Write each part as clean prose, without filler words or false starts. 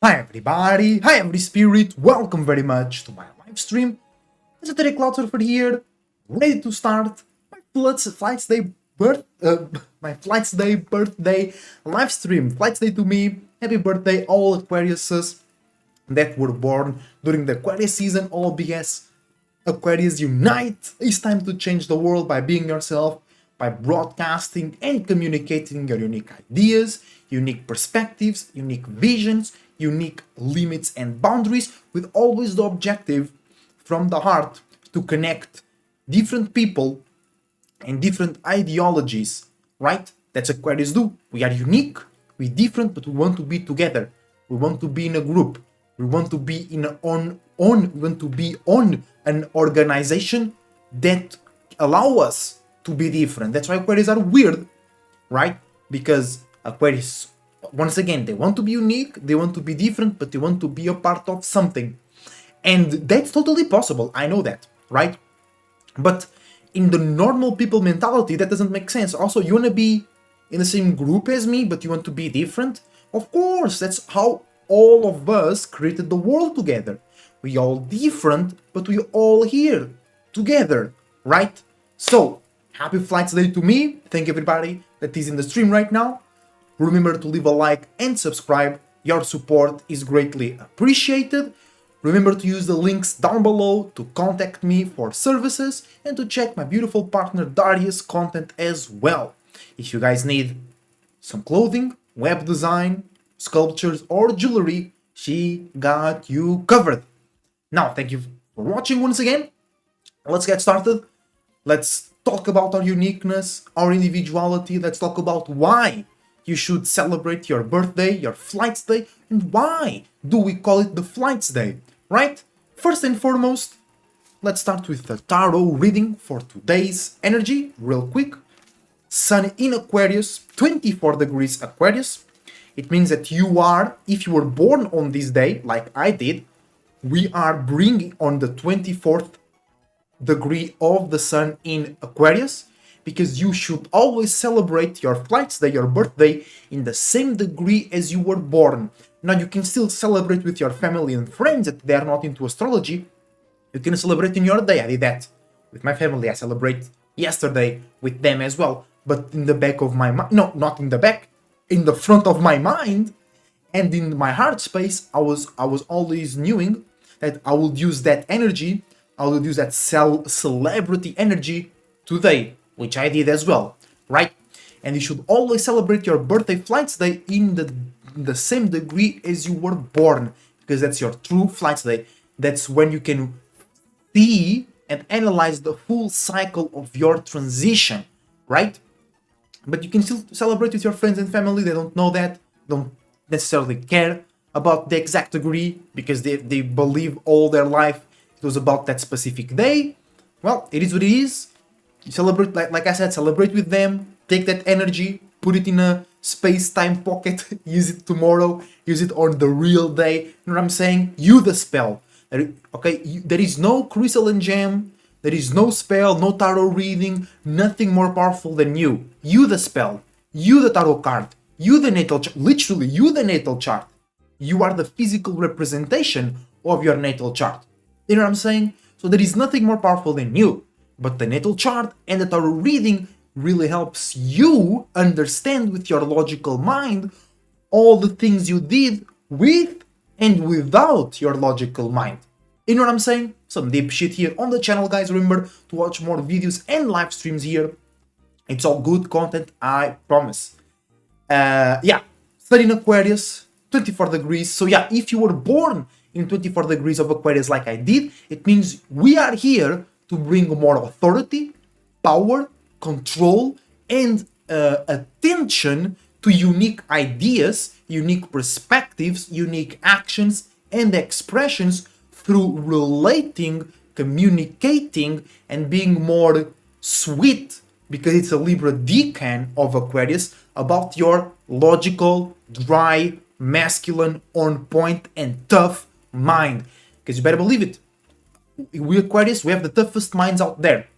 Hi everybody, hi every spirit, welcome very much to my live stream. It's a today Cloud Surfer here, ready to start my FLIGHTZ Day my FLIGHTZ Day birthday live stream. FLIGHTZ Day to me, happy birthday all Aquariuses that were born during the Aquarius season, all BS. Aquarius unite! It's time to change the world by being yourself, by broadcasting and communicating your unique ideas, unique perspectives, unique visions, unique limits and boundaries, with always the objective from the heart to connect different people and different ideologies, right? That's what Aquarius do. We are unique, we're different, but we want to be together. We want to be in a group. We want to be on an organization that allow us to be different. That's why Aquarius are weird, right? Because Aquarius, once again, they want to be unique, they want to be different, but they want to be a part of something. And that's totally possible, I know that, right? But in the normal people mentality, that doesn't make sense. Also, you want to be in the same group as me, but you want to be different? Of course, that's how all of us created the world together. We all different, but we all here together, right? So, happy FLIGHTZ Day to me. Thank everybody that is in the stream right now. Remember to leave a like and subscribe. Your support is greatly appreciated. Remember to use the links down below to contact me for services and to check my beautiful partner Darius' content as well. If you guys need some clothing, web design, sculptures or jewelry, she got you covered. Now, thank you for watching once again. Let's get started. Let's talk about our uniqueness, our individuality. Let's talk about why you should celebrate your birthday, your FLIGHTZ Day, and why do we call it the FLIGHTZ Day, right? First and foremost, let's start with the tarot reading for today's energy, real quick. Sun in Aquarius, 24 degrees Aquarius. It means that you are, if you were born on this day, like I did, we are bringing on the 24th degree of the sun in Aquarius, because you should always celebrate your FLIGHTZ Day, your birthday, in the same degree as you were born. Now, you can still celebrate with your family and friends that they are not into astrology. You can celebrate in your day. I did that with my family. I celebrate yesterday with them as well. But in the back of my mind, no, not in the back, in the front of my mind and in my heart space, I was always knowing that I would use that energy, I would use that celebrity energy today, which I did as well, right? And you should always celebrate your birthday FLIGHTZ Day in the same degree as you were born, because that's your true FLIGHTZ Day. That's when you can see and analyze the full cycle of your transition, right? But you can still celebrate with your friends and family. They don't know that, don't necessarily care about the exact degree, because they believe all their life it was about that specific day. Well, it is what it is. You celebrate, like I said, celebrate with them, take that energy, put it in a space-time pocket, use it tomorrow, use it on the real day. You know what I'm saying? You the spell. Okay, there is no crystal and gem, there is no spell, no tarot reading, nothing more powerful than you. You the spell, you the tarot card, you the natal chart, literally you the natal chart. You are the physical representation of your natal chart. You know what I'm saying? So there is nothing more powerful than you. But the natal chart and the tarot reading really helps you understand with your logical mind all the things you did with and without your logical mind. You know what I'm saying? Some deep shit here on the channel, guys. Remember to watch more videos and live streams here. It's all good content, I promise. Yeah, 13 Aquarius, 24 degrees. So yeah, if you were born in 24 degrees of Aquarius like I did, it means we are here to bring more authority, power, control, and attention to unique ideas, unique perspectives, unique actions, and expressions through relating, communicating, and being more sweet, because it's a Libra decan of Aquarius, about your logical, dry, masculine, on point, and tough mind. Because you better believe it. We Aquarius, we have the toughest minds out there.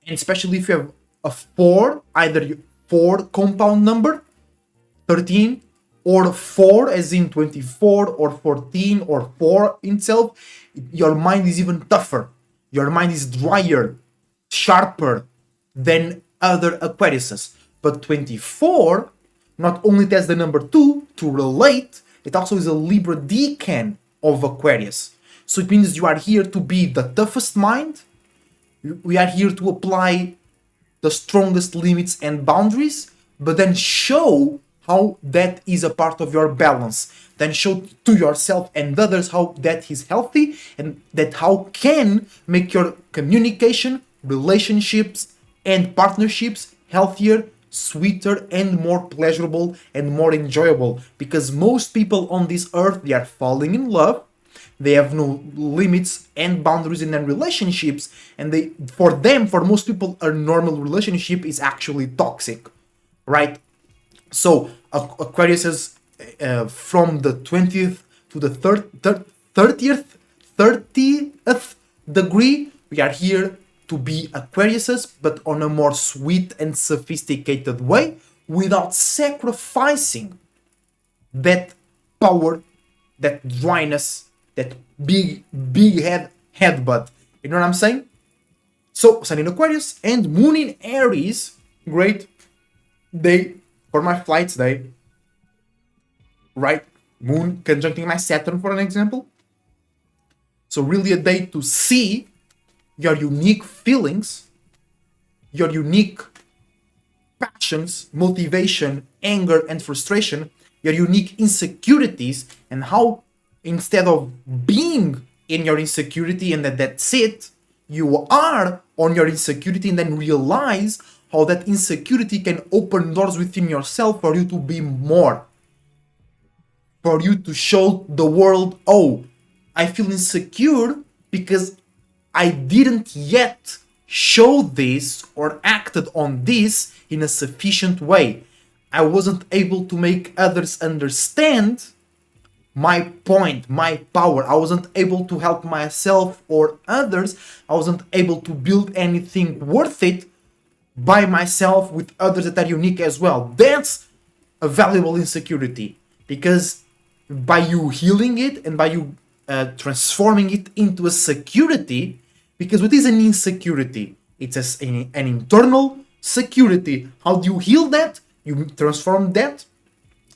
And especially if you have a 4, either 4 compound number, 13, or 4 as in 24 or 14 or 4 itself, your mind is even tougher. Your mind is drier, sharper than other Aquariuses. But 24 not only has the number 2 to relate, it also is a Libra decan of Aquarius. So it means you are here to be the toughest mind. We are here to apply the strongest limits and boundaries, but then show how that is a part of your balance. Then show to yourself and others how that is healthy, and that how can make your communication, relationships, and partnerships healthier, sweeter, and more pleasurable and more enjoyable. Because most people on this earth, they are falling in love, they have no limits and boundaries in their relationships, and for most people, a normal relationship is actually toxic, right? So Aquarius is from the 20th to the 30th degree. We are here to be Aquariuses, but on a more sweet and sophisticated way, without sacrificing that power, that dryness, that big headbutt. You know what I'm saying? So Sun in Aquarius and Moon in Aries, great day for my FLIGHTZ day. Right? Moon conjuncting my Saturn, for an example. So really a day to see your unique feelings, your unique passions, motivation, anger, and frustration, your unique insecurities, and how instead of being in your insecurity and that's it, you are on your insecurity, and then realize how that insecurity can open doors within yourself for you to be more. For you to show the world, oh, I feel insecure because I didn't yet show this or acted on this in a sufficient way. I wasn't able to make others understand my point, my power. I wasn't able to help myself or others. I wasn't able to build anything worth it by myself with others that are unique as well. That's a valuable insecurity, because by you healing it and by you transforming it into a security, because what is an insecurity? It's an internal security. How do you heal that? You transform that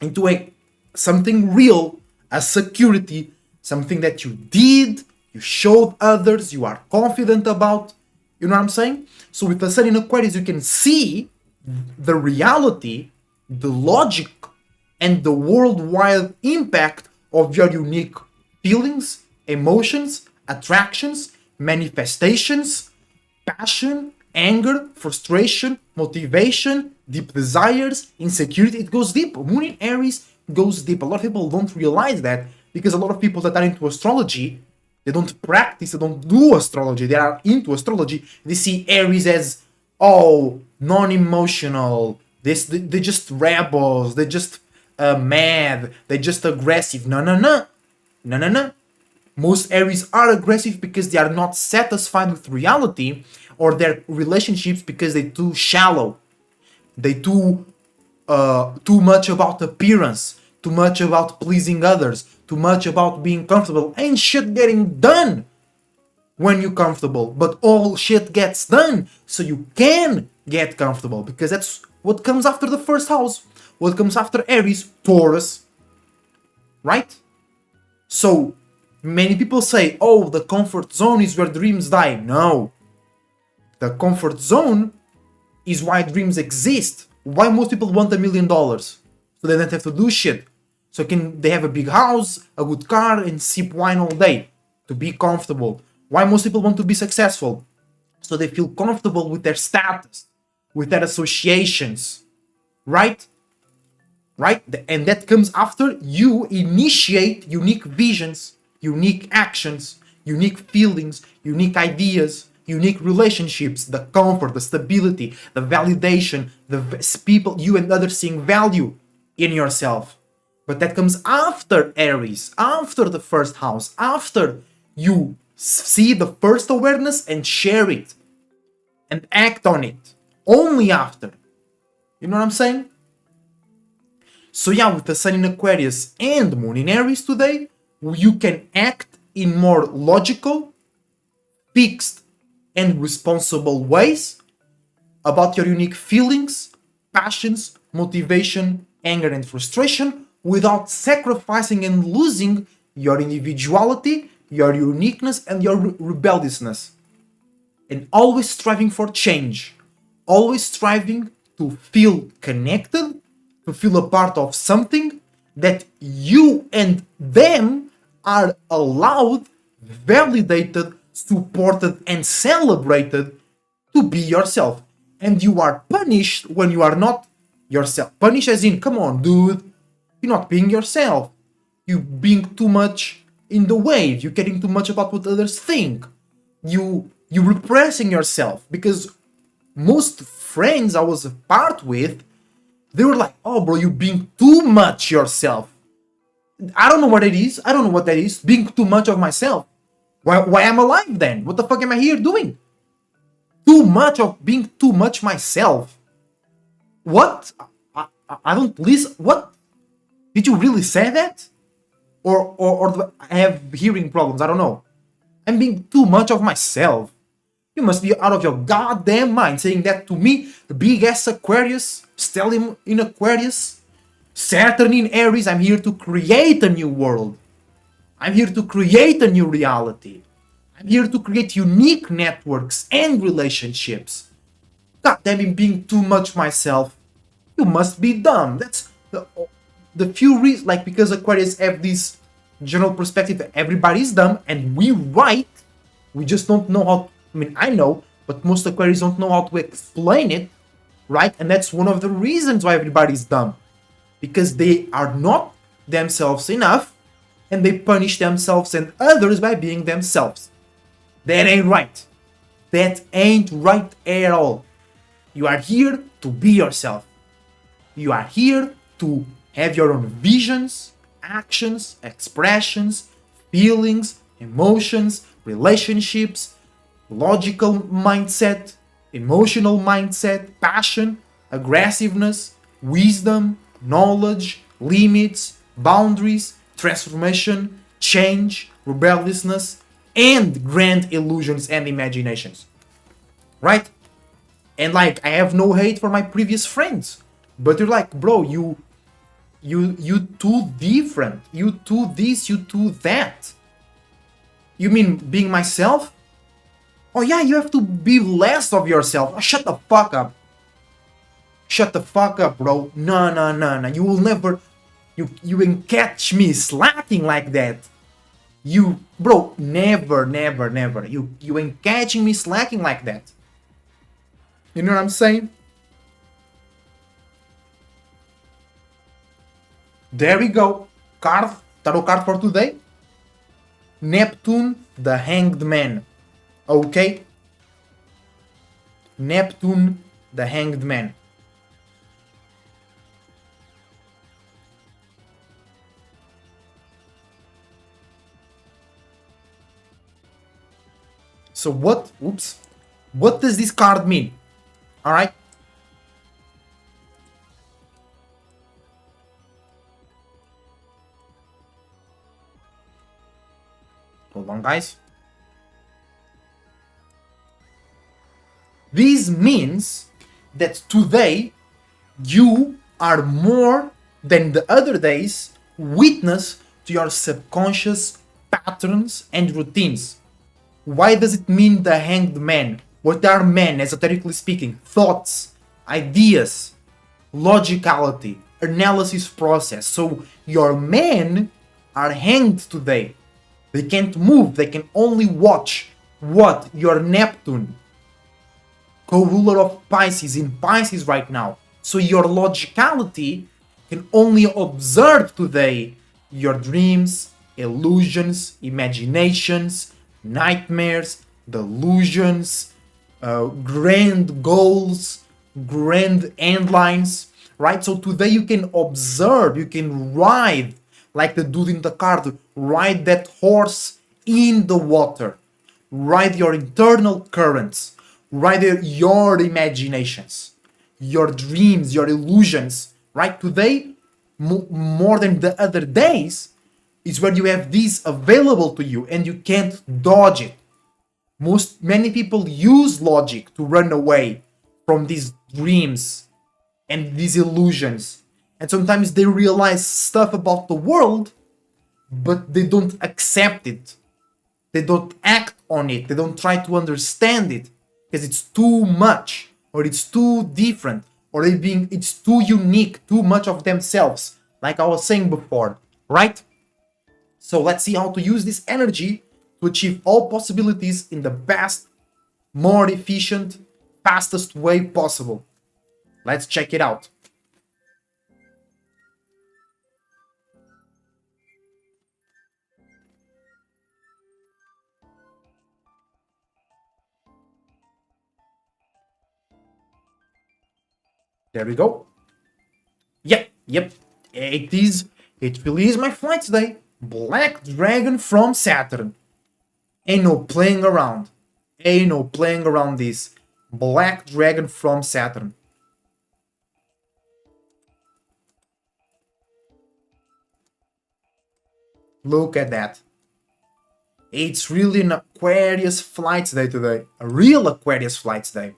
into something real, a security, something that you did, you showed others, you are confident about. You know what I'm saying? So with the Sun in Aquarius, you can see the reality, the logic, and the worldwide impact of your unique feelings, emotions, attractions, manifestations, passion, anger, frustration, motivation, deep desires, insecurity. It goes deep. Moon in Aries goes deep. A lot of people don't realize that, because a lot of people that are into astrology, they don't practice, they don't do astrology, they are into astrology. They see Aries as, oh, non-emotional, they're just rebels, they're just mad, they're just aggressive. No. Most Aries are aggressive because they are not satisfied with reality, or their relationships because they're too shallow. They too much about appearance, too much about pleasing others, too much about being comfortable. Ain't shit getting done when you're comfortable, but all shit gets done so you can get comfortable, because that's what comes after the first house. What comes after Aries? Taurus. Right? So many people say, oh, the comfort zone is where dreams die. No. The comfort zone is why dreams exist. Why most people want $1 million? So they don't have to do shit. So they have a big house, a good car, and sip wine all day to be comfortable. Why most people want to be successful? So they feel comfortable with their status, with their associations. Right? Right? And that comes after you initiate unique visions, unique actions, unique feelings, unique ideas, unique relationships, the comfort, the stability, the validation, the people, you and others seeing value in yourself. But that comes after Aries, after the first house, after you see the first awareness and share it and act on it. Only after. You know what I'm saying? So yeah, with the Sun in Aquarius and Moon in Aries today, you can act in more logical, fixed, and responsible ways about your unique feelings, passions, motivation, anger, and frustration without sacrificing and losing your individuality, your uniqueness, and your rebelliousness. And always striving for change, always striving to feel connected, to feel a part of something that you and them are allowed, validated, supported, and celebrated to be yourself. And you are punished when you are not yourself. Punished as in, come on, dude, you're not being yourself. You being too much in the wave. You're caring too much about what others think. You repressing yourself, because most friends I was apart with, they were like, oh bro, you being too much yourself. I don't know what it is. I don't know what that is. Being too much of myself. Why am I alive then? What the fuck am I here doing? Too much of being too much myself. What? I don't listen. What? Did you really say that? Or do I have hearing problems? I don't know. I'm being too much of myself. You must be out of your goddamn mind saying that to me, big ass Aquarius, stellium in Aquarius, Saturn in Aries. I'm here to create a new world. I'm here to create a new reality. I'm here to create unique networks and relationships. God damn it, being too much myself. You must be dumb. That's the few reasons, like, because Aquarius have this general perspective that everybody's dumb, and we right. We just don't know how. I mean, I know, but most Aquarius don't know how to explain it, right? And that's one of the reasons why everybody's dumb. Because they are not themselves enough, and they punish themselves and others by being themselves. That ain't right. That ain't right at all. You are here to be yourself. You are here to have your own visions, actions, expressions, feelings, emotions, relationships, logical mindset, emotional mindset, passion, aggressiveness, wisdom, knowledge, limits, boundaries, transformation, change, rebelliousness, and grand illusions and imaginations. Right? And like, I have no hate for my previous friends, but you're like, bro, you too different. You too this, you too that. You mean being myself? Oh yeah, you have to be less of yourself. Oh, shut the fuck up. Shut the fuck up, bro. No. You will never. You will catch me slacking like that. You, bro, never. You ain't catching me slacking like that. You know what I'm saying? There we go. Card, tarot card for today. Neptune, the Hanged Man. Okay? Neptune, the Hanged Man. So what does this card mean? Alright? Hold on, guys. This means that today you are more than the other days witness to your subconscious patterns and routines. Why does it mean the Hanged Man? What are men, esoterically speaking? Thoughts, ideas, logicality, analysis process. So your men are hanged today. They can't move, they can only watch what? Your Neptune, co-ruler of Pisces, in Pisces right now. So your logicality can only observe today your dreams, illusions, imaginations, nightmares, delusions, grand goals, grand endlines, right? So today you can observe, you can ride, like the dude in the card, ride that horse in the water, ride your internal currents, ride your imaginations, your dreams, your illusions, right? Today more than the other days is when you have this available to you and you can't dodge it. Many people use logic to run away from these dreams and these illusions. And sometimes they realize stuff about the world, but they don't accept it. They don't act on it. They don't try to understand it because it's too much, or it's too different, or it's too unique, too much of themselves, like I was saying before, right? So let's see how to use this energy to achieve all possibilities in the best, more efficient, fastest way possible. Let's check it out. There we go. Yep. It really is my FLIGHTZ day. Black Dragon from Saturn. Ain't no playing around. Ain't no playing around this. Black Dragon from Saturn. Look at that. It's really an Aquarius FLIGHTZ day today. A real Aquarius FLIGHTZ day.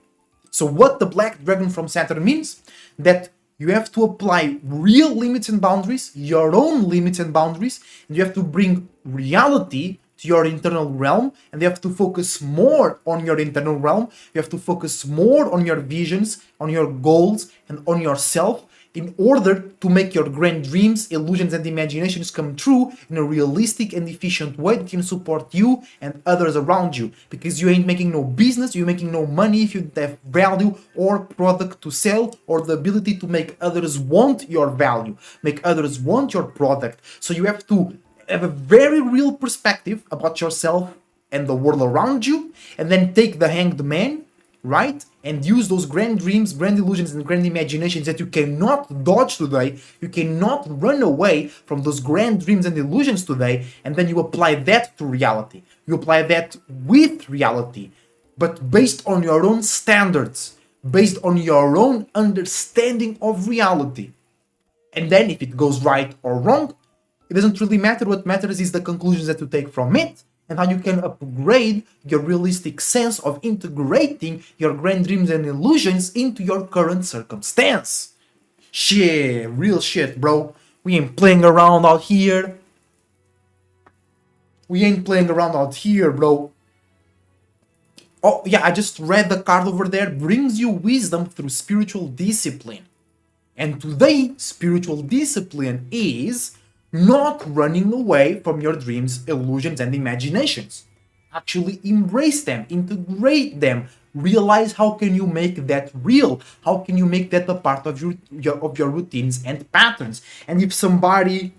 So what the Black Dragon from Saturn means, that you have to apply real limits and boundaries, your own limits and boundaries, and you have to bring reality to your internal realm, and you have to focus more on your internal realm. You have to focus more on your visions, on your goals, and on yourself, in order to make your grand dreams, illusions, and imaginations come true in a realistic and efficient way that can support you and others around you. Because you ain't making no business, you're making no money if you don't have value or product to sell, or the ability to make others want your value, make others want your product. So you have to have a very real perspective about yourself and the world around you, and then take the hanged man, right? And use those grand dreams, grand illusions, and grand imaginations that you cannot dodge today. You cannot run away from those grand dreams and illusions today, and then you apply that to reality. You apply that with reality, but based on your own standards, based on your own understanding of reality. And then if it goes right or wrong, it doesn't really matter. What matters is the conclusions that you take from it, and how you can upgrade your realistic sense of integrating your grand dreams and illusions into your current circumstance. Shit, real shit, bro. We ain't playing around out here. We ain't playing around out here, bro. Oh, yeah, I just read the card over there. Brings you wisdom through spiritual discipline. And today, spiritual discipline is not running away from your dreams, illusions, and imaginations. Actually embrace them, integrate them, realize how can you make that real, how can you make that a part of your routines and patterns. And if somebody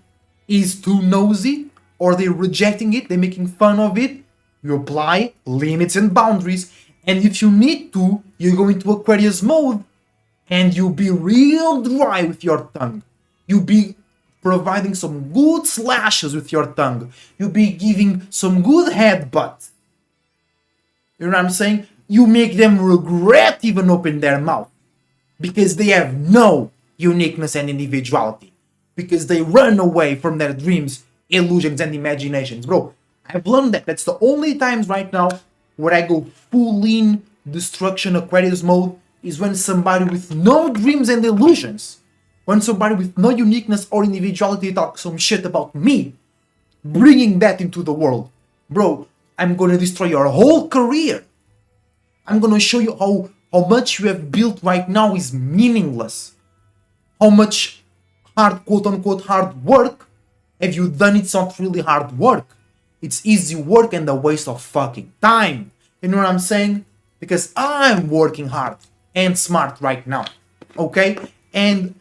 is too nosy, or they're rejecting it, they're making fun of it, you apply limits and boundaries. And if you need to, you go into Aquarius mode and you be real dry with your tongue. You be providing some good slashes with your tongue. You be giving some good headbutts. You know what I'm saying? You make them regret even open their mouth. Because they have no uniqueness and individuality. Because they run away from their dreams, illusions, and imaginations. Bro, I've learned that. That's the only times right now where I go full in destruction Aquarius mode is when somebody with no dreams and illusions, when somebody with no uniqueness or individuality talks some shit about me, bringing that into the world. Bro, I'm gonna destroy your whole career. I'm gonna show you how much you have built right now is meaningless. How much hard, quote unquote, hard work have you done? It's not really hard work. It's easy work and a waste of fucking time. You know what I'm saying? Because I'm working hard and smart right now. Okay? And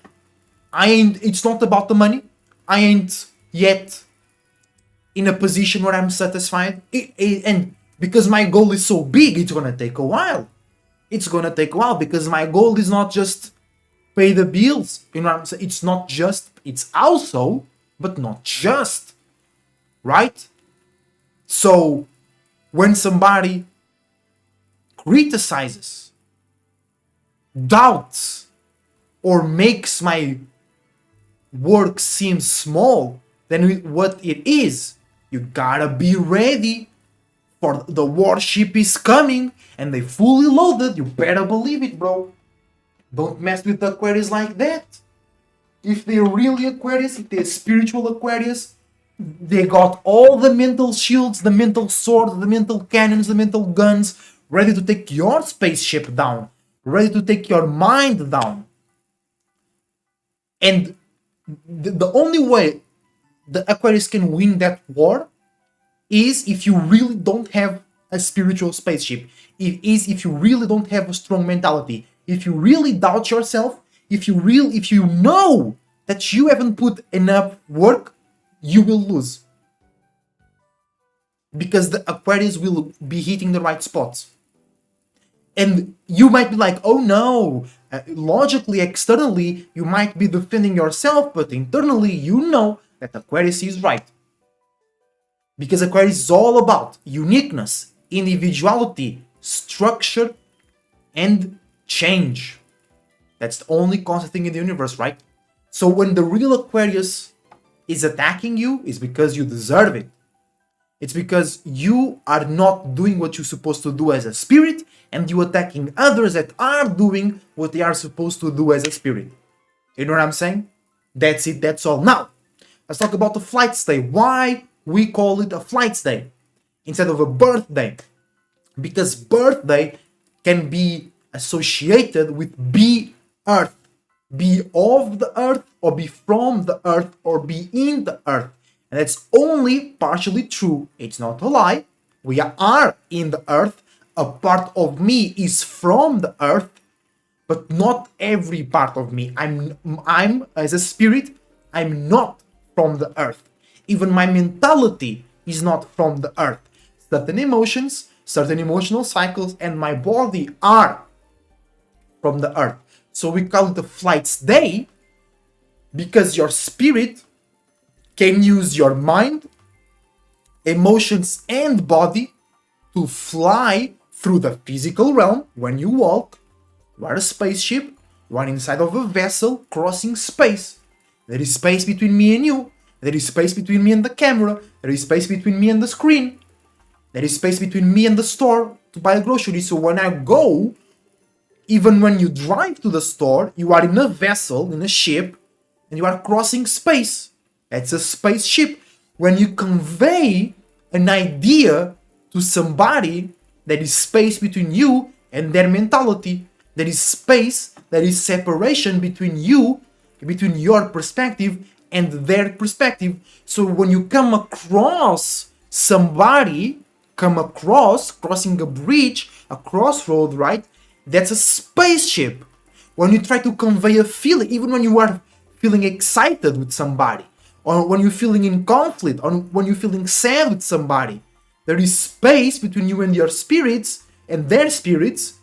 it's not about the money. I ain't yet in a position where I'm satisfied. And because my goal is so big, it's gonna take a while. It's gonna take a while because my goal is not just pay the bills. You know what I'm saying? It's not just, it's also, but not just. Right? So when somebody criticizes, doubts, or makes my work seems small than what it is, you gotta be ready for the warship is coming and they fully loaded. You better believe it, bro. Don't mess with the Aquarius like that. If they're really Aquarius, if they're spiritual Aquarius, they got all the mental shields, the mental swords, the mental cannons, the mental guns, ready to take your spaceship down, ready to take your mind down. And the only way the Aquarius can win that war is if you really don't have a spiritual spaceship. It is if you really don't have a strong mentality. If you really doubt yourself, if you know that you haven't put enough work, you will lose. Because the Aquarius will be hitting the right spots. And you might be like, oh no, logically, externally, you might be defending yourself, but internally, you know that Aquarius is right. Because Aquarius is all about uniqueness, individuality, structure, and change. That's the only constant thing in the universe, right? So when the real Aquarius is attacking you, it's because you deserve it. It's because you are not doing what you're supposed to do as a spirit, and you attacking others that are doing what they are supposed to do as a spirit. You know what I'm saying? That's it, that's all. Now, let's talk about the FLIGHTZ Day. Why we call it a FLIGHTZ Day instead of a birthday? Because birthday can be associated with be earth, be of the earth, or be from the earth, or be in the earth. And that's only partially true. It's not a lie. We are in the earth. A part of me is from the earth, but not every part of me. I'm as a spirit, I'm not from the earth. Even my mentality is not from the earth. Certain emotions, certain emotional cycles, and my body are from the earth. So we call it the FLIGHTZ Day because your spirit can use your mind, emotions, and body to fly through the physical realm. When you walk, you are a spaceship, you are inside of a vessel crossing space. There is space between me and you. There is space between me and the camera. There is space between me and the screen. There is space between me and the store to buy groceries. So when I go, even when you drive to the store, you are in a vessel, in a ship, and you are crossing space. That's a spaceship. When you convey an idea to somebody, there is space between you and their mentality. There is space, there is separation between you, between your perspective and their perspective. So when you come across somebody, crossing a bridge, a crossroad, right? That's a spaceship. When you try to convey a feeling, even when you are feeling excited with somebody, or when you're feeling in conflict, or when you're feeling sad with somebody, there is space between you and your spirits and their spirits,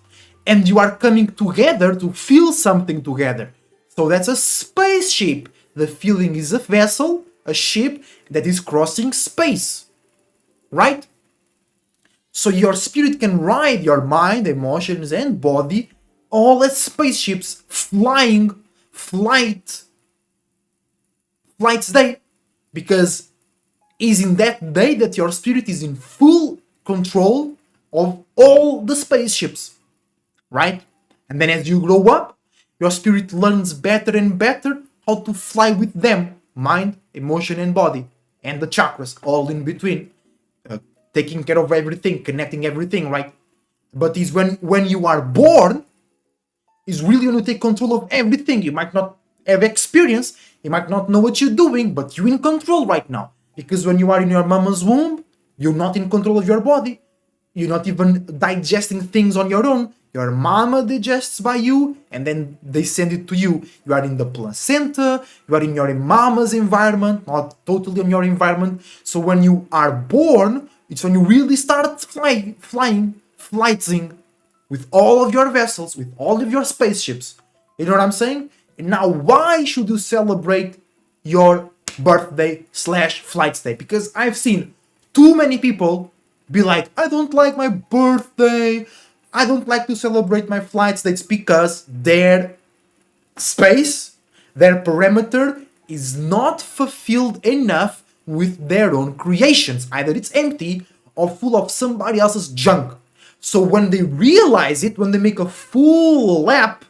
and you are coming together to feel something together. So that's a spaceship. The feeling is a vessel, a ship that is crossing space, right? So your spirit can ride your mind, emotions, and body all as spaceships flying, FLIGHTZ Day, because is in that day that your spirit is in full control of all the spaceships, right? And then as you grow up, your spirit learns better and better how to fly with them, mind, emotion, and body, and the chakras all in between, taking care of everything, connecting everything, right? But is when you are born, is really when you take control of everything. You might not have experience, you might not know what you're doing, but you're in control right now. Because when you are in your mama's womb, you're not in control of your body. You're not even digesting things on your own. Your mama digests by you, and then they send it to you. You are in the placenta, you are in your mama's environment, not totally in your environment. So when you are born, it's when you really start flying, flightsing with all of your vessels, with all of your spaceships. You know what I'm saying? And now, why should you celebrate your birthday / FLIGHTZ Day? Because I've seen too many people be like, I don't like my birthday, I don't like to celebrate my FLIGHTZ Days, because their space, their perimeter is not fulfilled enough with their own creations. Either it's empty or full of somebody else's junk. So when they realize it, when they make a full lap,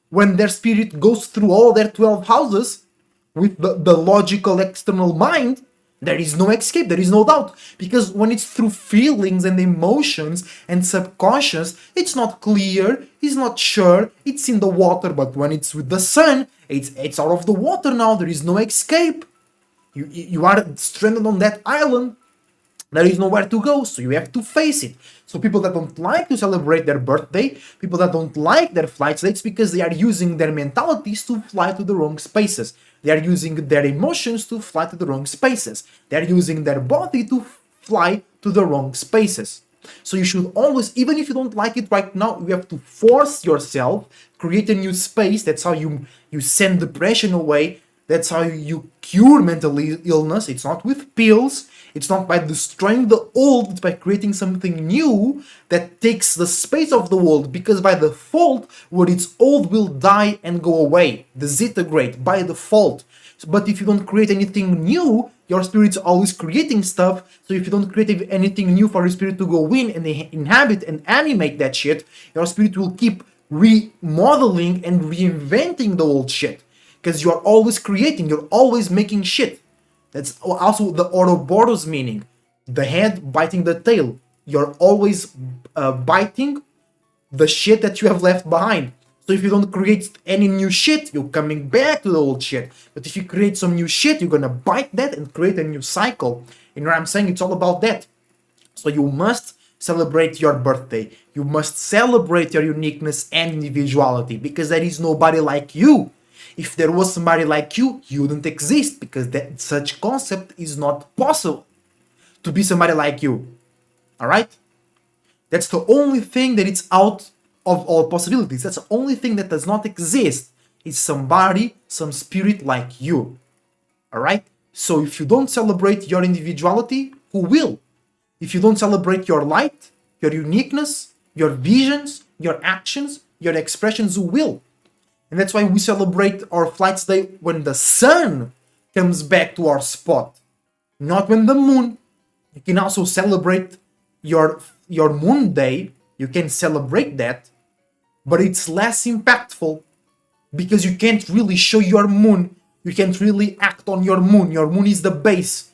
when their spirit goes through all their 12 houses with the logical external mind, there is no escape, there is no doubt. Because when it's through feelings and emotions and subconscious, it's not clear, it's not sure, it's in the water. But when it's with the sun, it's out of the water now, there is no escape. You are stranded on that island. There is nowhere to go, so you have to face it. So people that don't like to celebrate their birthday, people that don't like their flight dates, because they are using their mentalities to fly to the wrong spaces. They are using their emotions to fly to the wrong spaces. They are using their body to fly to the wrong spaces. So you should always, even if you don't like it right now, you have to force yourself, create a new space. That's how you send depression away. That's how you cure mental illness. It's not with pills. It's not by destroying the old. It's by creating something new that takes the space of the old. Because by default, what is old will die and go away, disintegrate by default. But if you don't create anything new, your spirit's always creating stuff. So if you don't create anything new for your spirit to go in and inhabit and animate that shit, your spirit will keep remodeling and reinventing the old shit. Because you're always creating, you're always making shit. That's also the Ouroboros meaning. The head biting the tail. You're always biting the shit that you have left behind. So if you don't create any new shit, you're coming back to the old shit. But if you create some new shit, you're gonna bite that and create a new cycle. And what I'm saying, it's all about that. So you must celebrate your birthday. You must celebrate your uniqueness and individuality, because there is nobody like you. If there was somebody like you, you wouldn't exist, because that such concept is not possible to be somebody like you. Alright? That's the only thing that is out of all possibilities. That's the only thing that does not exist. Is somebody, some spirit like you. Alright? So if you don't celebrate your individuality, who will? If you don't celebrate your light, your uniqueness, your visions, your actions, your expressions, who will? And that's why we celebrate our FLIGHTZ Day when the sun comes back to our spot, not when the moon. You can also celebrate your moon day. You can celebrate that, but it's less impactful because you can't really show your moon. You can't really act on your moon. Your moon is the base,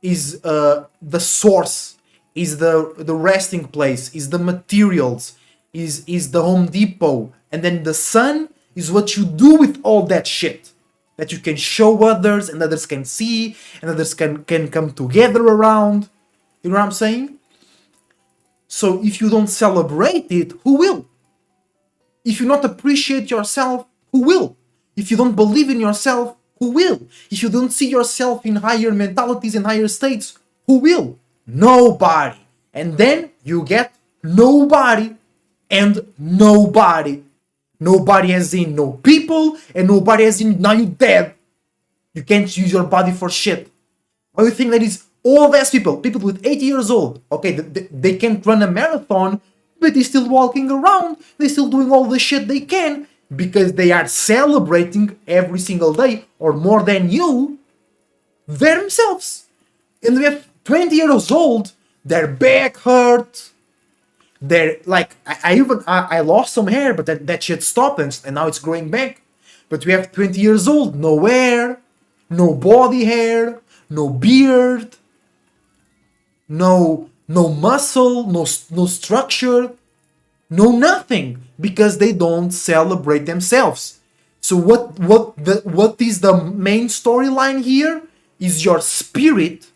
is the source, is the resting place, is the materials, is the Home Depot, and then the sun is what you do with all that shit that you can show others and others can see and others can come together around. You know what I'm saying? So if you don't celebrate it, who will? If you not appreciate yourself, who will? If you don't believe in yourself, who will? If you don't see yourself in higher mentalities and higher states, who will? Nobody. And then you get nobody and nobody. Nobody as in no people, and nobody as in now you're dead. You can't use your body for shit. Or you think that is old ass people with 80 years old. Okay, they can't run a marathon, but they're still walking around. They're still doing all the shit they can because they are celebrating every single day, or more than you, themselves. And they have 20 years old, their back hurt. They're like, I lost some hair, but that shit stopped and now it's growing back. But we have 20 years old, no hair, no body hair, no beard, no muscle, no structure, no nothing, because they don't celebrate themselves. So what is the main storyline here? Is your spirit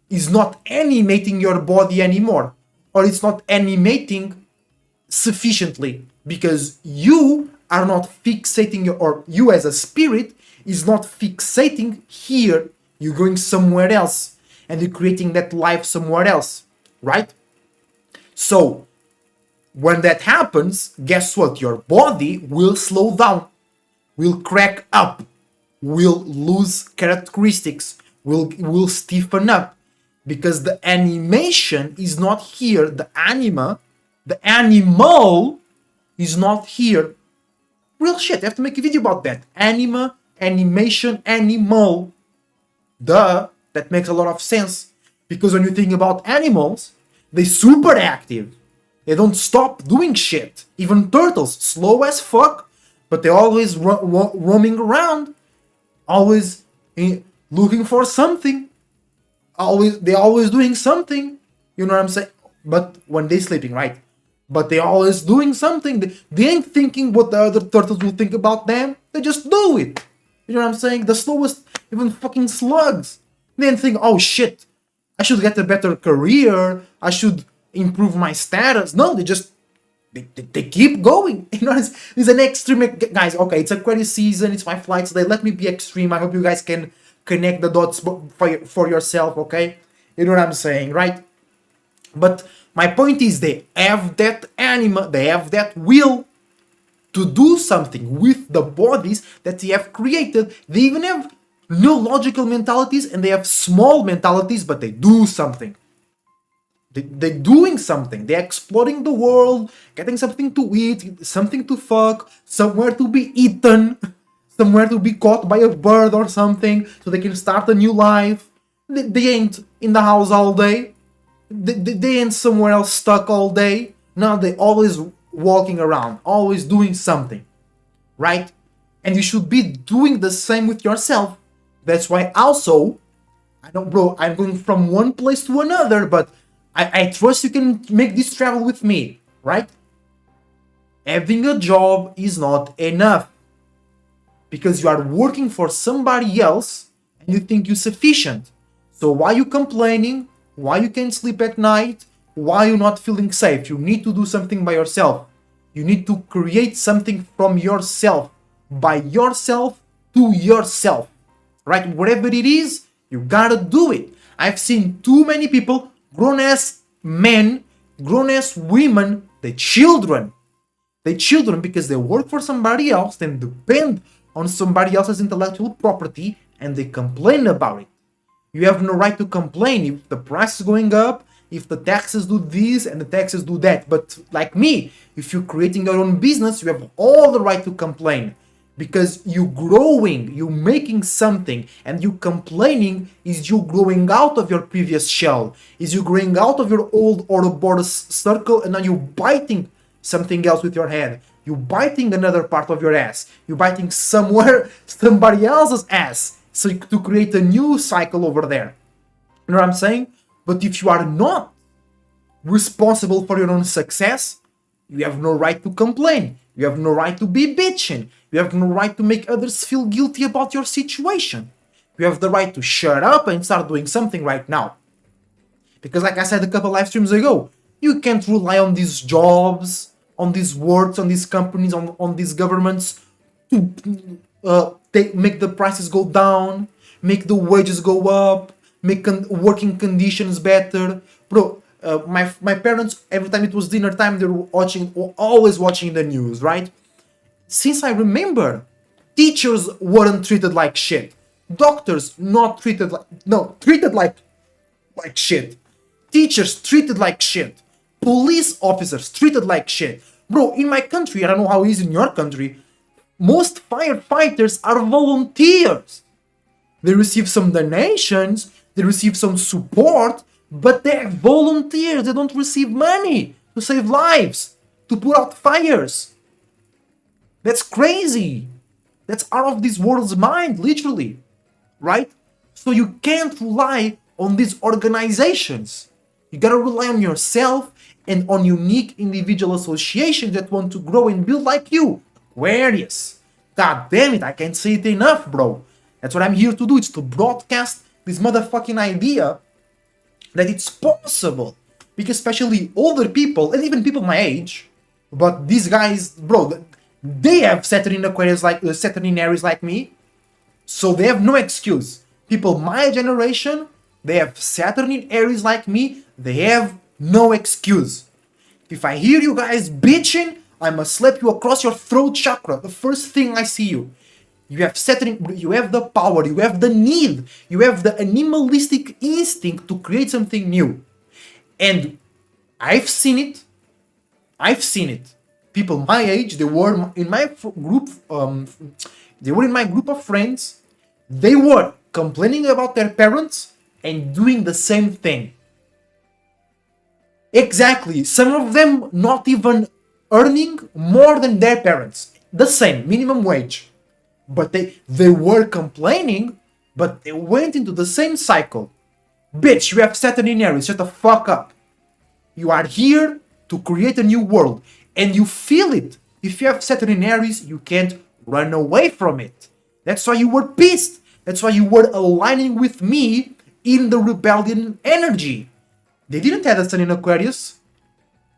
is not animating your body anymore. Or it's not animating sufficiently, because you are not fixating or you as a spirit is not fixating here. You're going somewhere else and you're creating that life somewhere else, right? So when that happens, guess what? Your body will slow down, will crack up, will lose characteristics, will stiffen up. Because the animation is not here. The animal is not here. Real shit. I have to make a video about that. Animal animation animal. Duh, that makes a lot of sense. Because when you think about animals, they're super active. They don't stop doing shit. Even turtles, slow as fuck, but they're always roaming around, always looking for something. They're always doing something. You know what I'm saying? But when they're sleeping, right? But they're always doing something. They ain't thinking what the other turtles will think about them. They just do it. You know what I'm saying? The slowest, even fucking slugs. They ain't think, oh shit, I should get a better career. I should improve my status. No, they keep going. You know, it's an extreme, guys. Okay, it's Aquarius season. It's my FLIGHTZ Day. Let me be extreme. I hope you guys can connect the dots for yourself. Okay, you know what I'm saying, right? But my point is, they have that they have that will to do something with the bodies that they have created. They even have no logical mentalities, and they have small mentalities, but they do something. They're doing something. They're exploring the world, getting something to eat, something to fuck, somewhere to be eaten, somewhere to be caught by a bird or something, so they can start a new life. They ain't in the house all day. They ain't somewhere else stuck all day. No, they're always walking around, always doing something, right? And you should be doing the same with yourself. That's why also, I don't, bro, I'm going from one place to another, but I trust you can make this travel with me, right? Having a job is not enough, because you are working for somebody else and you think you're sufficient. So why you complaining? Why you can't sleep at night? Why you not feeling safe? You need to do something by yourself. You need to create something from yourself, by yourself to yourself, right? Whatever it is, you gotta do it. I've seen too many people, grown-ass men, grown-ass women, they children, because they work for somebody else, then depend on somebody else's intellectual property, and they complain about it. You have no right to complain if the price is going up, if the taxes do this and the taxes do that. But like me, if you're creating your own business, you have all the right to complain, because you're growing, you're making something, and you complaining is you growing out of your previous shell, is you growing out of your old Ouroboros circle, and now you're biting something else with your head. You're biting another part of your ass. You're biting somebody else's ass. So to create a new cycle over there. You know what I'm saying? But if you are not responsible for your own success, you have no right to complain. You have no right to be bitching. You have no right to make others feel guilty about your situation. You have the right to shut up and start doing something right now. Because like I said a couple live streams ago, you can't rely on these jobs, on these works, on these companies, on these governments to make the prices go down, make the wages go up, make working conditions better. Bro, my parents, every time it was dinner time, they were always watching the news, right? Since I remember, teachers weren't treated like shit. Doctors treated like shit. Teachers treated like shit. Police officers treated like shit. Bro, in my country, I don't know how it is in your country, most firefighters are volunteers. They receive some donations, they receive some support, but they're volunteers. They don't receive money to save lives, to put out fires. That's crazy. That's out of this world's mind, literally, right? So you can't rely on these organizations. You gotta rely on yourself and on unique individual associations that want to grow and build like you. Aquarius. God damn it, I can't say it enough, bro. That's what I'm here to do. It's to broadcast this motherfucking idea that it's possible. Because especially older people, and even people my age, but these guys, bro, they have Saturn in Aquarius, like Saturn in Aries like me, so they have no excuse. People my generation, they have Saturn in Aries like me, they have no excuse. If I hear you guys bitching, I must slap you across your throat chakra the first thing I see you. You have Saturn, you have the power, you have the need, you have the animalistic instinct to create something new. And I've seen it. People my age, they were in my group, They were in my group of friends. They were complaining about their parents and doing the same thing. Exactly. Some of them not even earning more than their parents. The same, minimum wage. But they were complaining, but they went into the same cycle. Bitch, you have Saturn in Aries, shut the fuck up. You are here to create a new world. And you feel it. If you have Saturn in Aries, you can't run away from it. That's why you were pissed. That's why you were aligning with me in the rebellion energy. They didn't have a Sun in Aquarius.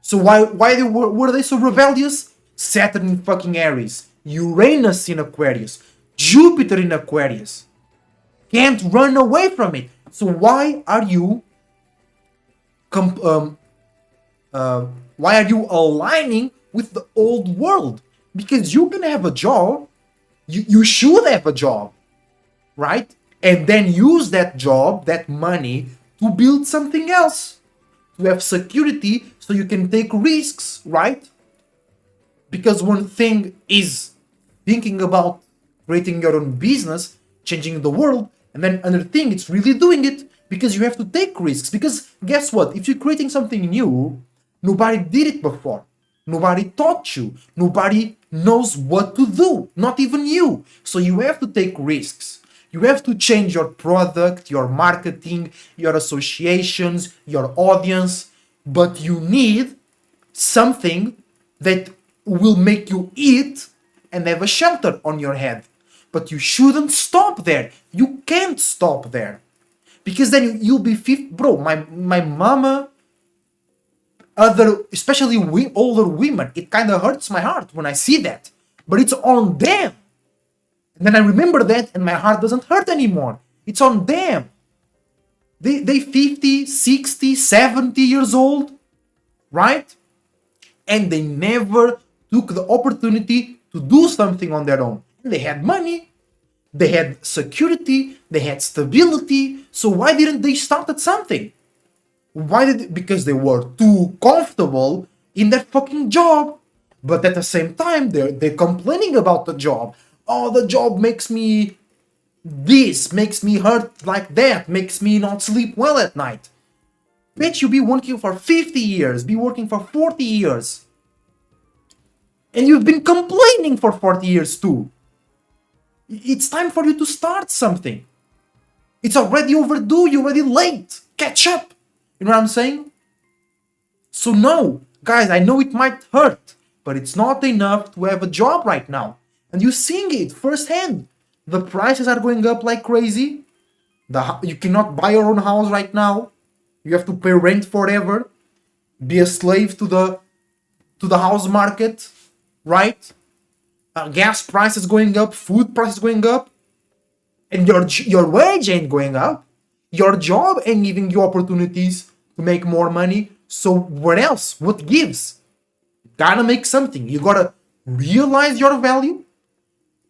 So why were they so rebellious? Saturn in fucking Aries. Uranus in Aquarius. Jupiter in Aquarius. Can't run away from it. So why are you aligning with the old world? Because you can have a job. You should have a job, right? And then use that job, that money, to build something else. To have security so you can take risks, right? Because one thing is thinking about creating your own business, changing the world, and then another thing, it's really doing it because you have to take risks. Because guess what? If you're creating something new, nobody did it before. Nobody taught you. Nobody knows what to do. Not even you. So you have to take risks. You have to change your product, your marketing, your associations, your audience. But you need something that will make you eat and have a shelter on your head. But you shouldn't stop there. You can't stop there. Because then you'll be bro, my mama, especially older women, it kind of hurts my heart when I see that. But it's on them. And then I remember that and my heart doesn't hurt anymore. It's on them. They 50, 60, 70 years old, right? And they never took the opportunity to do something on their own. They had money, they had security, they had stability. So why didn't they start at something? Because they were too comfortable in their fucking job. But at the same time, they're complaining about the job. Oh, the job makes me this, makes me hurt like that, makes me not sleep well at night. Bitch, you be working for 50 years, be working for 40 years. And you've been complaining for 40 years too. It's time for you to start something. It's already overdue, you're already late. Catch up. You know what I'm saying? So no, guys, I know it might hurt, but it's not enough to have a job right now. And you're seeing it firsthand. The prices are going up like crazy. You cannot buy your own house right now. You have to pay rent forever. Be a slave to the house market, right? Gas prices going up, food prices going up, and your wage ain't going up. Your job ain't giving you opportunities to make more money. So what else? What gives? Gotta make something. You gotta realize your value.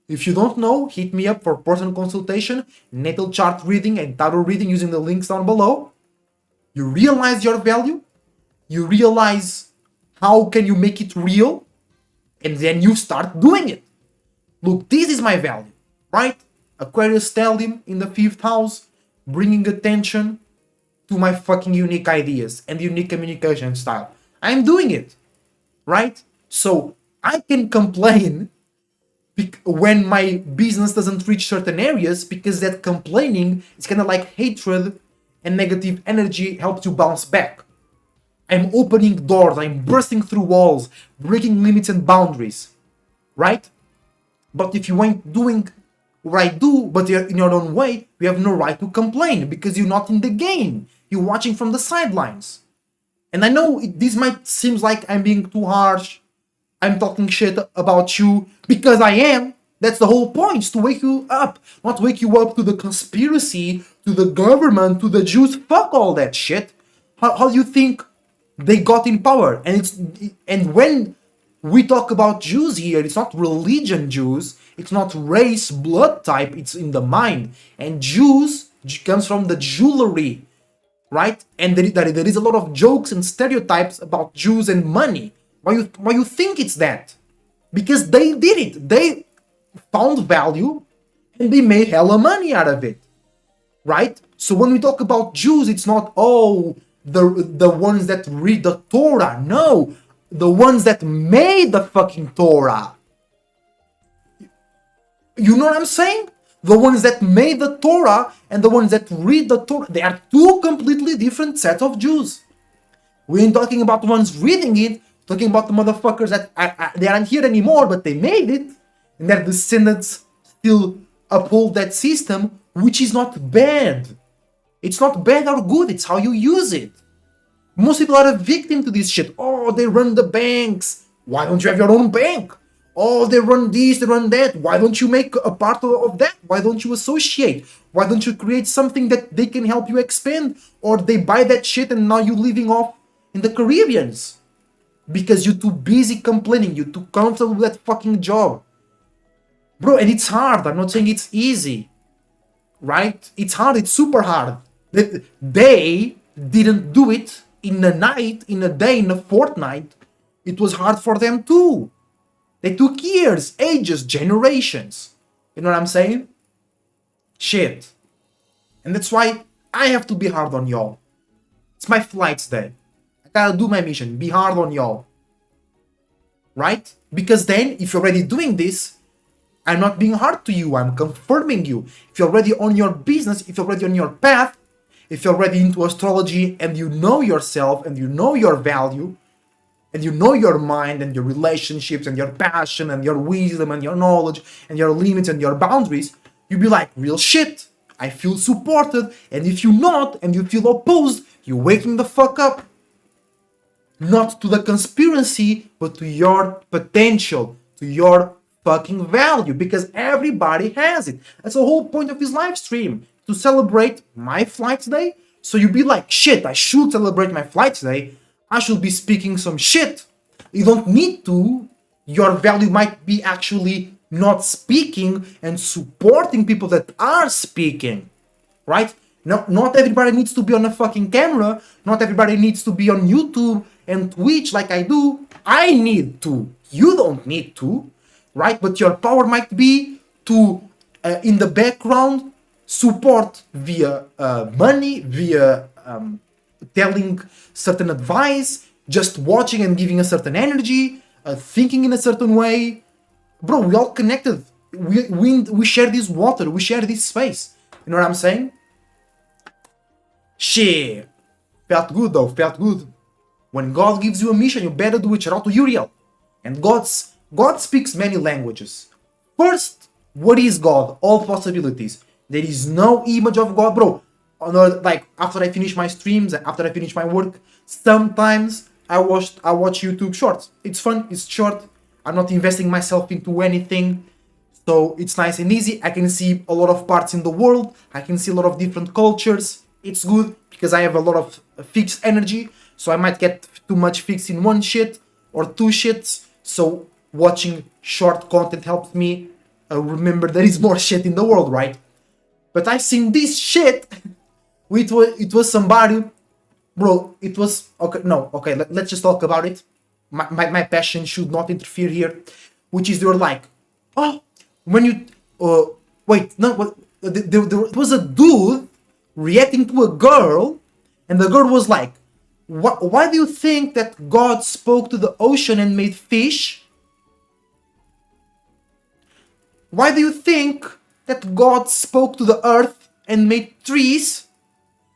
If you don't know, hit me up for personal consultation, natal chart reading, and tarot reading using the links down below. You realize your value. You realize how can you make it real, and then you start doing it. Look, this is my value, right? Aquarius stellium in the 5th house, bringing attention to my fucking unique ideas and unique communication style. I'm doing it, right? So I can complain when my business doesn't reach certain areas, because that complaining is kind of like hatred, and negative energy helps you bounce back. I'm opening doors, I'm bursting through walls, breaking limits and boundaries, right? But if you ain't doing what I do, but you're in your own way, you have no right to complain because you're not in the game. You're watching from the sidelines. And I know this might seem like I'm being too harsh. I'm talking shit about you because I am. That's the whole point, is to wake you up. Not wake you up to the conspiracy, to the government, to the Jews. Fuck all that shit. How do you think they got in power? And when we talk about Jews here, it's not religion Jews. It's not race, blood type. It's in the mind. And Jews comes from the jewelry, right? And there is a lot of jokes and stereotypes about Jews and money. Why you think it's that? Because they did it. found value and they made hella money out of it, right? So when we talk about Jews, it's not, oh, the ones that read the Torah. No, the ones that made the fucking Torah. You know what I'm saying? The ones that made the Torah and the ones that read the Torah, they are two completely different sets of Jews. We ain't talking about the ones reading it, talking about the motherfuckers that they aren't here anymore, but they made it, and their descendants still uphold that system, which is not bad. It's not bad or good, it's how you use it. Most people are a victim to this shit. Oh, they run the banks. Why don't you have your own bank? Oh, they run this, they run that. Why don't you make a part of that? Why don't you associate? Why don't you create something that they can help you expand? Or they buy that shit and now you're living off in the Caribbeans. Because you're too busy complaining. You're too comfortable with that fucking job. Bro, and it's hard. I'm not saying it's easy. Right? It's hard. It's super hard. They didn't do it in a night, in a day, in a fortnight. It was hard for them too. They took years, ages, generations. You know what I'm saying? Shit. And that's why I have to be hard on y'all. It's my FLIGHTZ day. I gotta do my mission. Be hard on y'all. Right? Because then, if you're already doing this, I'm not being hard to you. I'm confirming you. If you're already on your business, if you're already on your path, if you're already into astrology and you know yourself and you know your value, and you know your mind and your relationships and your passion and your wisdom and your knowledge and your limits and your boundaries, you be like, real shit, I feel supported. And if you're not and you feel opposed, you're waking the fuck up. Not to the conspiracy, but to your potential, to your fucking value, because everybody has it. That's the whole point of this live stream, to celebrate my FLIGHTZ day. So you be like, shit, I should celebrate my FLIGHTZ day. I should be speaking some shit. You don't need to. Your value might be actually not speaking and supporting people that are speaking, right? No, not everybody needs to be on a fucking camera. Not everybody needs to be on YouTube and Twitch like I do. I need to. You don't need to, right? But your power might be to, in the background, support via money, via telling certain advice, just watching and giving a certain energy, thinking in a certain way. Bro, we all connected. We share this water, we share this space. You know what I'm saying? Shit. Felt good though, felt good. When God gives you a mission, you better do it. Shout out to Uriel. And God speaks many languages. First, what is God? All possibilities. There is no image of God, bro. Like after I finish my streams, after I finish my work, sometimes I watch YouTube shorts. It's fun, it's short. I'm not investing myself into anything, so it's nice and easy. I can see a lot of parts in the world. I can see a lot of different cultures. It's good because I have a lot of fixed energy, so I might get too much fixed in one shit or two shits. So watching short content helps me remember there is more shit in the world, right? But I've seen this shit. It was somebody, bro. It was okay. No, okay. Let's just talk about it. My passion should not interfere here. Which is, they were like, oh, when you wait, no, what? There was a dude reacting to a girl, and the girl was like, why do you think that God spoke to the ocean and made fish? Why do you think that God spoke to the earth and made trees?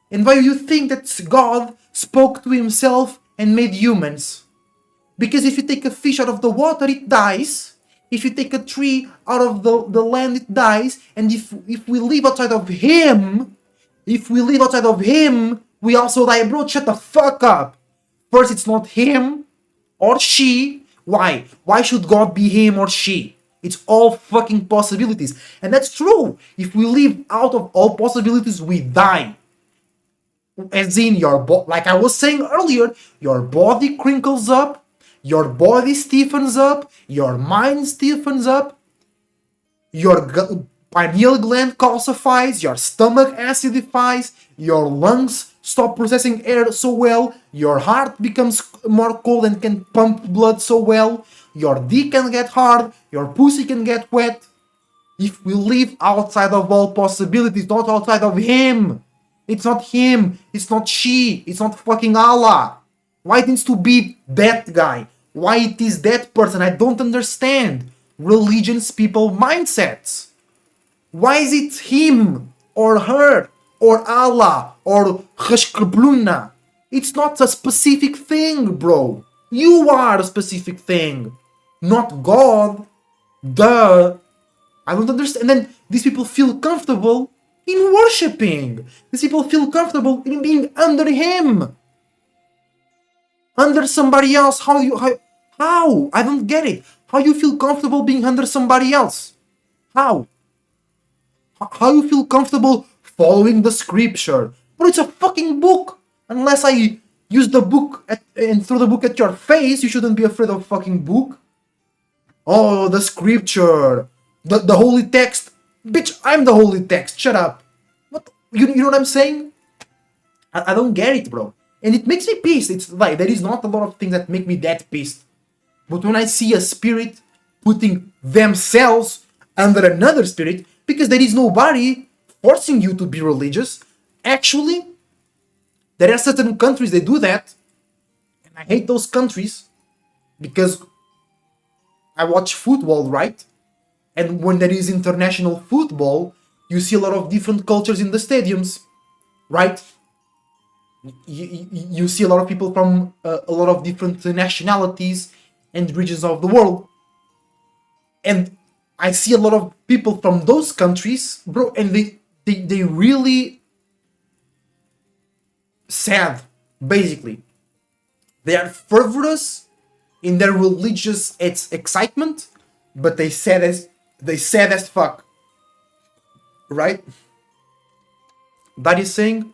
And why do you think that God spoke to himself and made humans? Because if you take a fish out of the water, it dies. If you take a tree out of the land, it dies. And if we live outside of him, we also die. Bro, shut the fuck up. First, it's not him or she. Why? Why should God be him or she? It's all fucking possibilities. And that's true. If we live out of all possibilities, we die. As in, like I was saying earlier, your body crinkles up, your body stiffens up, your mind stiffens up, your pineal gland calcifies, your stomach acidifies, your lungs stop processing air so well, your heart becomes more cold and can pump blood so well, your dick can get hard, your pussy can get wet, If we live outside of all possibilities, not outside of Him. It's not Him. It's not she. It's not fucking Allah. Why it needs to be that guy? Why it is that person? I don't understand. Religions, people, mindsets. Why is it him or her or Allah or Hashkabluna? It's not a specific thing, bro. You are a specific thing, not God. Duh. I don't understand. And then these people feel comfortable in worshipping. These people feel comfortable in being under Him, under somebody else. How? I don't get it. How you feel comfortable being under somebody else? How? How you feel comfortable following the scripture? But it's a fucking book. Unless I use the book and throw the book at your face, you shouldn't be afraid of fucking book. Oh, the scripture. The holy text. Bitch, I'm the holy text. Shut up. What? You know what I'm saying? I don't get it, bro. And it makes me pissed. It's like, there is not a lot of things that make me that pissed. But when I see a spirit putting themselves under another spirit, because there is nobody forcing you to be religious. Actually, there are certain countries that do that. And I hate those countries because I watch football, right? And when there is international football, you see a lot of different cultures in the stadiums, right? You see a lot of people from a lot of different nationalities and regions of the world. And I see a lot of people from those countries, bro, and they really sad, basically. They are fervorous in their religious excitement, but they sad as fuck. Right? That is saying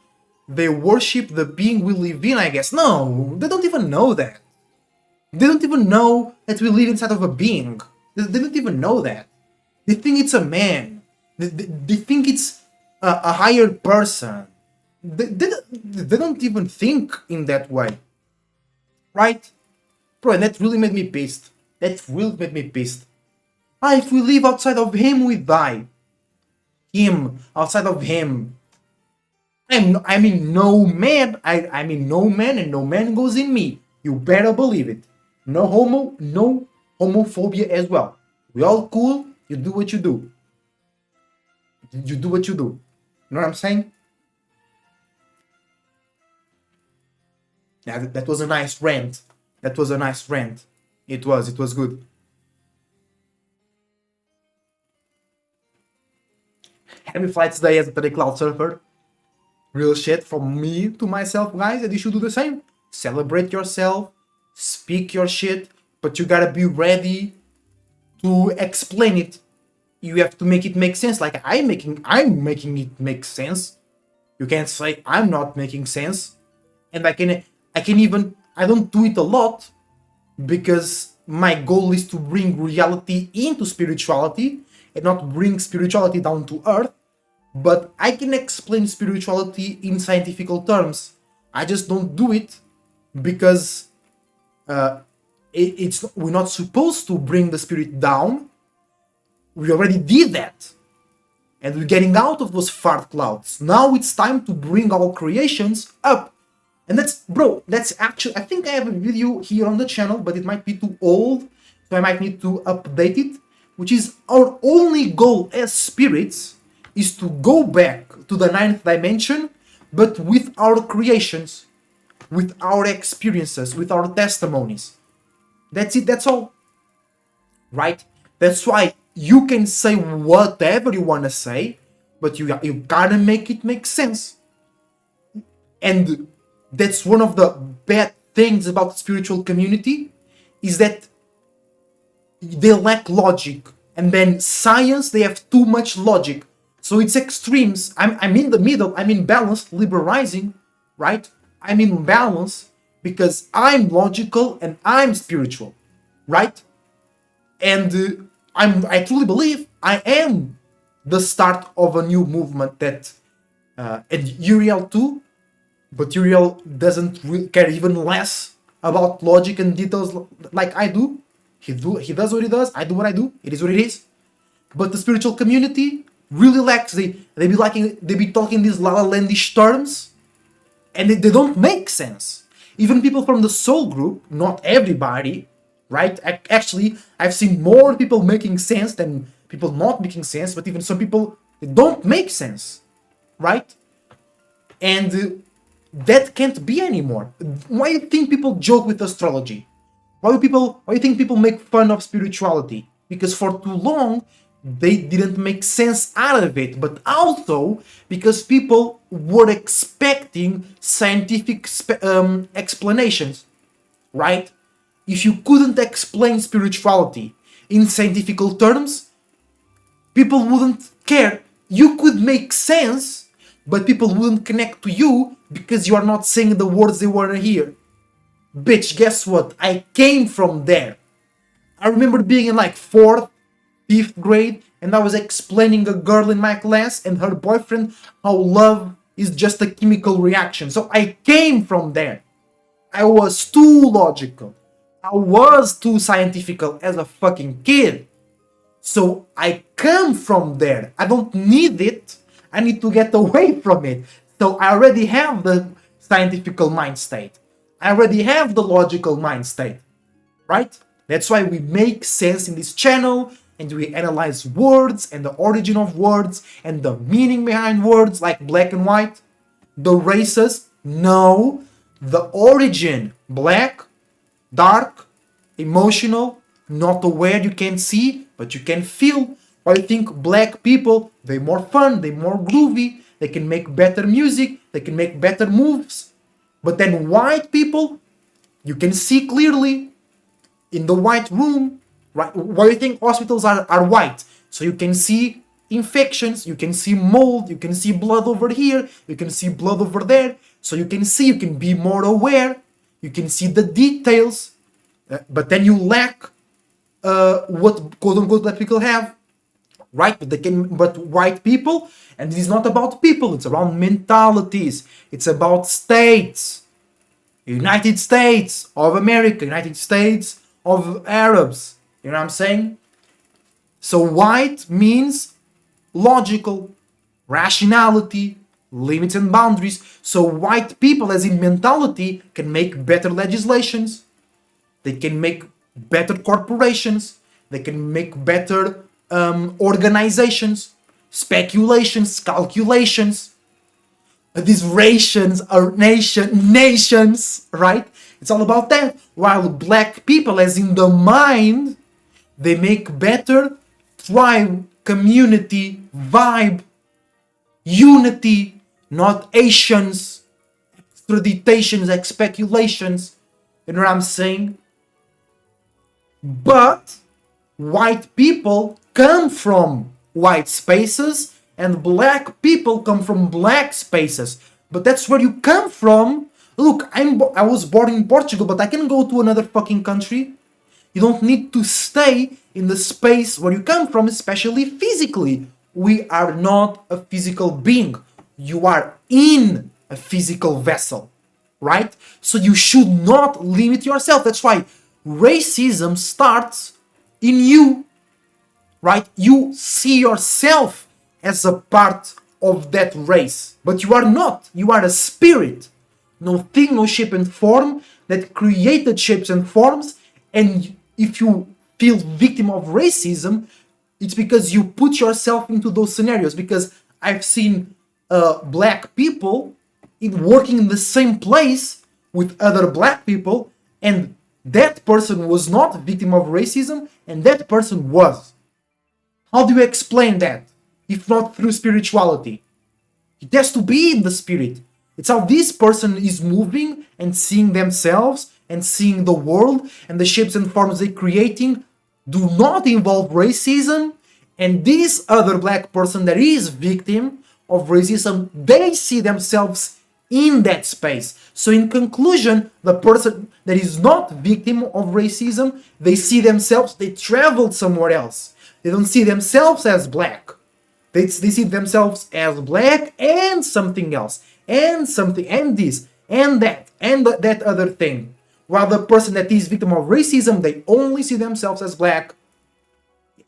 they worship the being we live in, I guess. No, they don't even know that. They don't even know that we live inside of a being. They don't even know that. They think it's a man. They think it's a higher person. They don't even think in that way. Right? Bro, and that really made me pissed. That really made me pissed. If we live outside of Him, we die. Him, outside of Him. I mean, no man. I mean, no man, and no man goes in me. You better believe it. No homophobia as well. We all cool. You do what you do. You do what you do. You know what I'm saying? Yeah, that was a nice rant. That was a nice rant. It was good. Happy FLIGHTZ Day as a cloud surfer. Real shit from me to myself, guys, and you should do the same. Celebrate yourself, speak your shit, but you gotta be ready to explain it. You have to make it make sense. Like I'm making it make sense. You can't say I'm not making sense. And I don't do it a lot because my goal is to bring reality into spirituality and not bring spirituality down to earth. But I can explain spirituality in scientific terms. I just don't do it because we're not supposed to bring the spirit down. We already did that. And we're getting out of those fart clouds. Now it's time to bring our creations up. And that's actually, I think I have a video here on the channel, but it might be too old, so I might need to update it, which is our only goal as spirits is to go back to the 9th dimension, but with our creations, with our experiences, with our testimonies. That's it, that's all. Right? That's why you can say whatever you want to say, but you gotta make it make sense. And that's one of the bad things about the spiritual community, is that they lack logic. And then science, they have too much logic. So it's extremes. I'm in the middle. I'm in balance, liberalizing, right? I'm in balance because I'm logical and I'm spiritual, right? And I truly believe I am the start of a new movement that, and Uriel too, but Uriel doesn't care even less about logic and details like I do. He does what he does. I do what I do. It is what it is. But the spiritual community really lacks. They be talking these la la landish terms, and they don't make sense. Even people from the soul group, not everybody, right? Actually, I've seen more people making sense than people not making sense, but even some people, they don't make sense, right? And that can't be anymore. Why do you think people joke with astrology? Why do you think people make fun of spirituality? Because for too long, they didn't make sense out of it, but also because people were expecting scientific explanations, right? If you couldn't explain spirituality in scientific terms, people wouldn't care. You could make sense, but people wouldn't connect to you because you are not saying the words they want to hear. Bitch, guess what? I came from there. I remember being in like 4th, 5th grade, and I was explaining a girl in my class and her boyfriend how love is just a chemical reaction. So I came from there. I was too logical. I was too scientific as a fucking kid. So I come from there. I don't need it. I need to get away from it. So I already have the scientific mind state. I already have the logical mind state. Right? That's why we make sense in this channel, and we analyze words and the origin of words and the meaning behind words like black and white. The races, no. The origin, black, dark, emotional, not aware, you can see, but you can feel. I think black people, they're more fun, they're more groovy, they can make better music, they can make better moves. But then white people, you can see clearly in the white room, right? Why do you think hospitals are white? So you can see infections, you can see mold, you can see blood over here, you can see blood over there. So you can see, you can be more aware, you can see the details, but then you lack what quote unquote black people have, right? But white people, and it is not about people, it's around mentalities, it's about states. United States of America, United States of Arabs. You know what I'm saying? So white means logical, rationality, limits and boundaries. So white people, as in mentality, can make better legislations. They can make better corporations. They can make better organizations, speculations, calculations. But these rations are nations, right? It's all about that. While black people, as in the mind, they make better tribe, community, vibe, unity, not Asians, extraditations, speculations. You know what I'm saying? But white people come from white spaces, and black people come from black spaces. But that's where you come from. Look, I was born in Portugal, but I can go to another fucking country. You don't need to stay in the space where you come from, especially physically. We are not a physical being. You are in a physical vessel, right? So you should not limit yourself. That's why racism starts in you, right? You see yourself as a part of that race, but you are not. You are a spirit. No thing, no shape and form that created shapes and forms. And if you feel victim of racism, it's because you put yourself into those scenarios. Because I've seen black people working in the same place with other black people, and that person was not a victim of racism, and that person was. How do you explain that, if not through spirituality? It has to be in the spirit. It's how this person is moving and seeing themselves and seeing the world, and the shapes and forms they're creating do not involve racism. And this other black person that is victim of racism, they see themselves in that space. So in conclusion, the person that is not victim of racism, they see themselves, they traveled somewhere else. They don't see themselves as black. They see themselves as black and something else, and something, and this, and that other thing. While the person that is victim of racism, they only see themselves as black.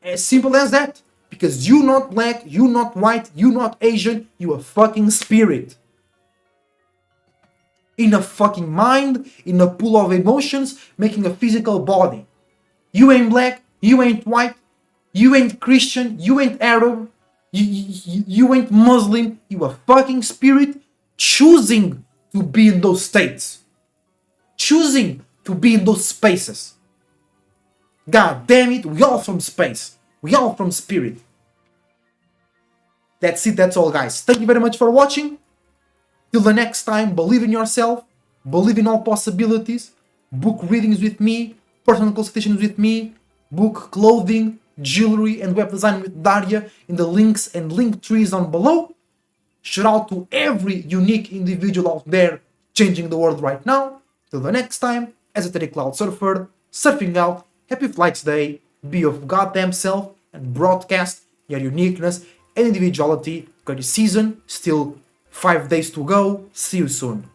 As simple as that. Because you not black, you not white, you not Asian, you a fucking spirit. In a fucking mind, in a pool of emotions, making a physical body. You ain't black, you ain't white, you ain't Christian, you ain't Arab, you ain't Muslim, you a fucking spirit choosing to be in those states. Choosing to be in those spaces. God damn it, we all from space. We all from spirit. That's it, that's all guys. Thank you very much for watching. Till the next time, believe in yourself, believe in all possibilities, book readings with me, personal consultations with me, book clothing, jewelry and web design with Daria in the links and link trees down below. Shout out to every unique individual out there changing the world right now. Till the next time, Esoteric Cloud Surfer, surfing out, happy flights day, be your goddamn self and broadcast your uniqueness and individuality because the season still 5 days to go. See you soon.